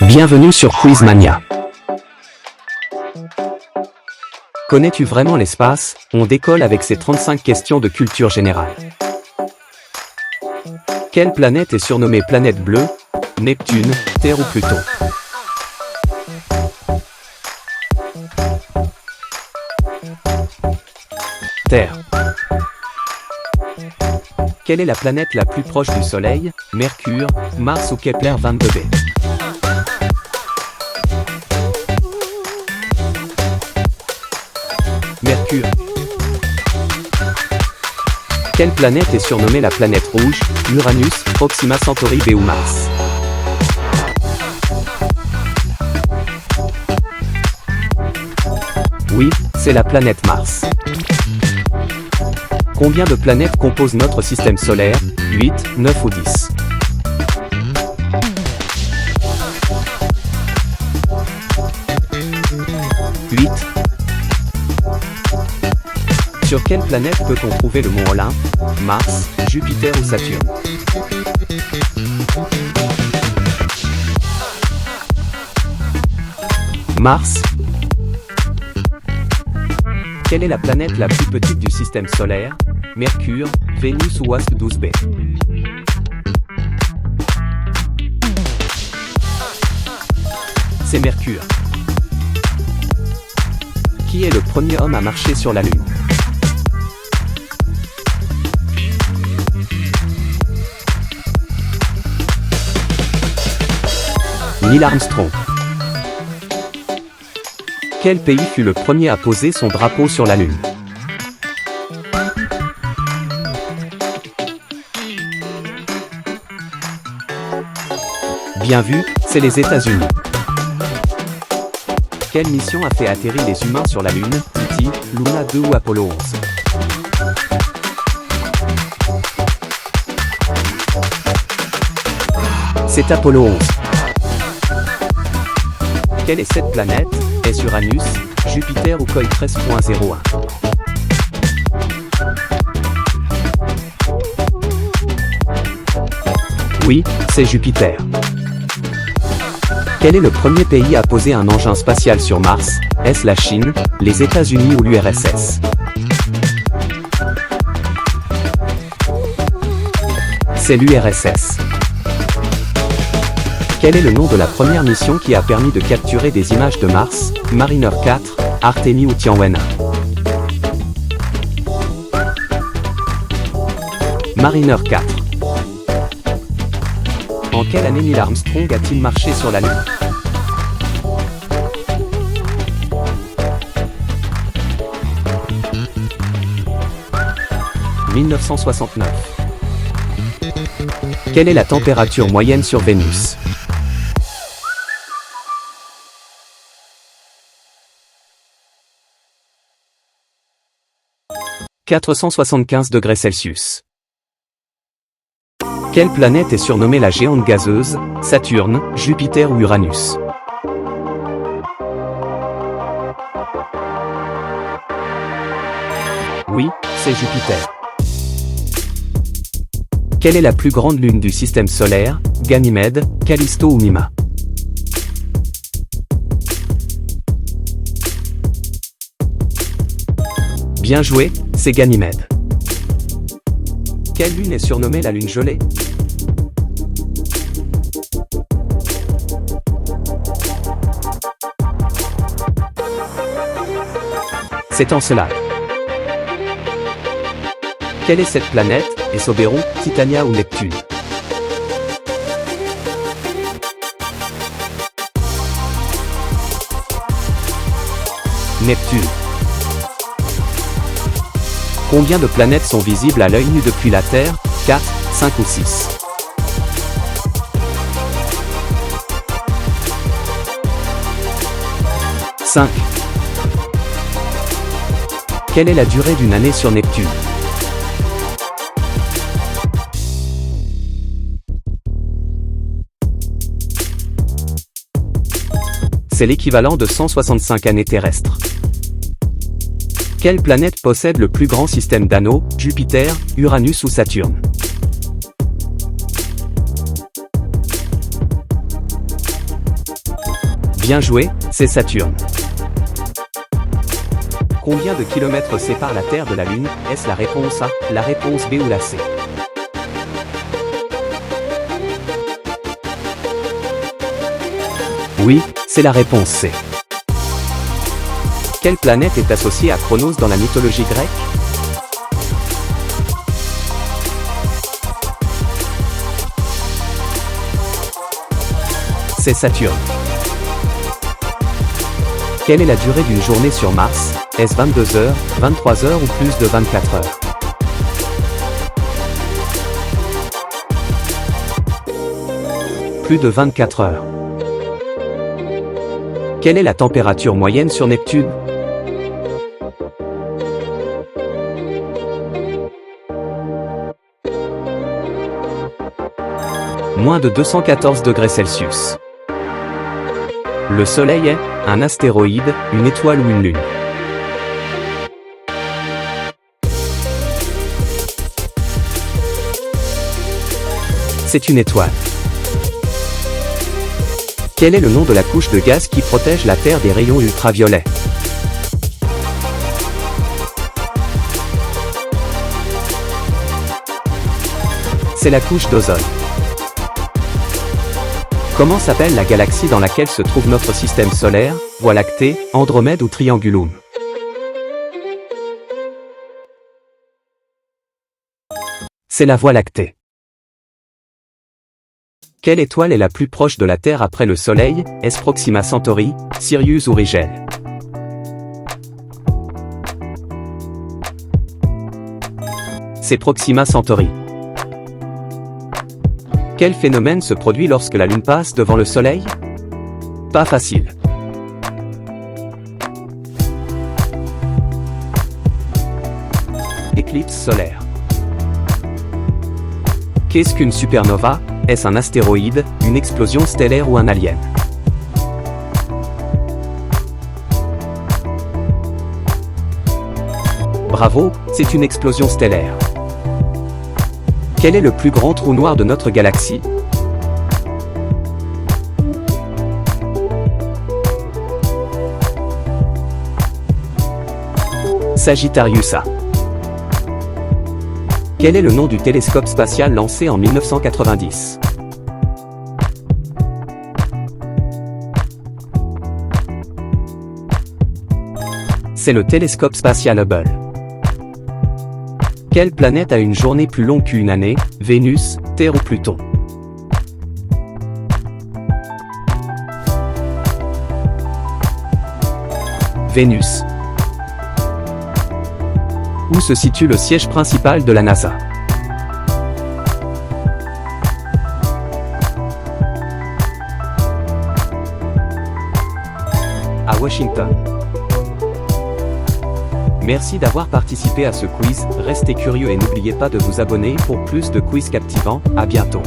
Bienvenue sur Quizmania. Connais-tu vraiment l'espace? On décolle avec ces 35 questions de culture générale. Quelle planète est surnommée planète bleue? Neptune, Terre ou Pluton? Terre. Quelle est la planète la plus proche du Soleil? Mercure, Mars ou Kepler 22b? Mercure. Quelle planète est surnommée la planète rouge? Uranus, Proxima Centauri b ou Mars? Oui, c'est la planète Mars. Combien de planètes composent notre système solaire? 8, 9 ou 10? Sur quelle planète peut-on trouver le mont Olympe? Mars, Jupiter ou Saturne? Mars. Quelle est la planète la plus petite du système solaire? Mercure, Vénus ou Asp 12b? C'est Mercure. Qui est le premier homme à marcher sur la Lune? Neil Armstrong. Quel pays fut le premier à poser son drapeau sur la Lune? Bien vu, c'est les États-Unis. Quelle mission a fait atterrir les humains sur la Lune? E.T., Luna 2 ou Apollo 11? C'est Apollo 11. Quelle est cette planète? Est-ce Uranus, Jupiter ou Coil 13.01? Oui, c'est Jupiter. Quel est le premier pays à poser un engin spatial sur Mars? Est-ce la Chine, les États-Unis ou l'URSS? C'est l'URSS. Quel est le nom de la première mission qui a permis de capturer des images de Mars? Mariner 4, Artemis ou Tianwen 1? Mariner 4. En quelle année Neil Armstrong a-t-il marché sur la Lune? « 1969. Quelle est la température moyenne sur Vénus? « 475 degrés Celsius. Quelle planète est surnommée la géante gazeuse? Saturne, Jupiter ou Uranus? Oui, c'est Jupiter. Quelle est la plus grande lune du système solaire? Ganymède, Callisto ou Mima? Bien joué, c'est Ganymède. Quelle lune est surnommée la lune gelée? C'est Encelade. Quelle est cette planète? Est-ce Oberon, Titania ou Neptune? Neptune. Combien de planètes sont visibles à l'œil nu depuis la Terre? 4, 5 ou 6? « 5. Quelle est la durée d'une année sur Neptune? C'est l'équivalent de 165 années terrestres. Quelle planète possède le plus grand système d'anneaux? Jupiter, Uranus ou Saturne? Bien joué, c'est Saturne. Combien de kilomètres sépare la Terre de la Lune? Est-ce la réponse A, la réponse B ou la C? Oui, c'est la réponse C. Quelle planète est associée à Chronos dans la mythologie grecque? C'est Saturne. Quelle est la durée d'une journée sur Mars? Est-ce 22 heures, 23 heures ou plus de 24 heures? Plus de 24 heures. Quelle est la température moyenne sur Neptune? Moins de 214 degrés Celsius. Le Soleil est un astéroïde, une étoile ou une lune? C'est une étoile. Quel est le nom de la couche de gaz qui protège la Terre des rayons ultraviolets? C'est la couche d'ozone. Comment s'appelle la galaxie dans laquelle se trouve notre système solaire, Voie lactée, Andromède ou Triangulum? C'est la Voie lactée. Quelle étoile est la plus proche de la Terre après le Soleil? Est-ce Proxima Centauri, Sirius ou Rigel? C'est Proxima Centauri. Quel phénomène se produit lorsque la Lune passe devant le Soleil? Pas facile. Éclipse solaire. Qu'est-ce qu'une supernova? Est-ce un astéroïde, une explosion stellaire ou un alien? Bravo, c'est une explosion stellaire. Quel est le plus grand trou noir de notre galaxie? Sagittarius A. Quel est le nom du télescope spatial lancé en 1990? C'est le télescope spatial Hubble. Quelle planète a une journée plus longue qu'une année? Vénus, Terre ou Pluton? Vénus. Où se situe le siège principal de la NASA? À Washington. Merci d'avoir participé à ce quiz, restez curieux et n'oubliez pas de vous abonner pour plus de quiz captivants, à bientôt.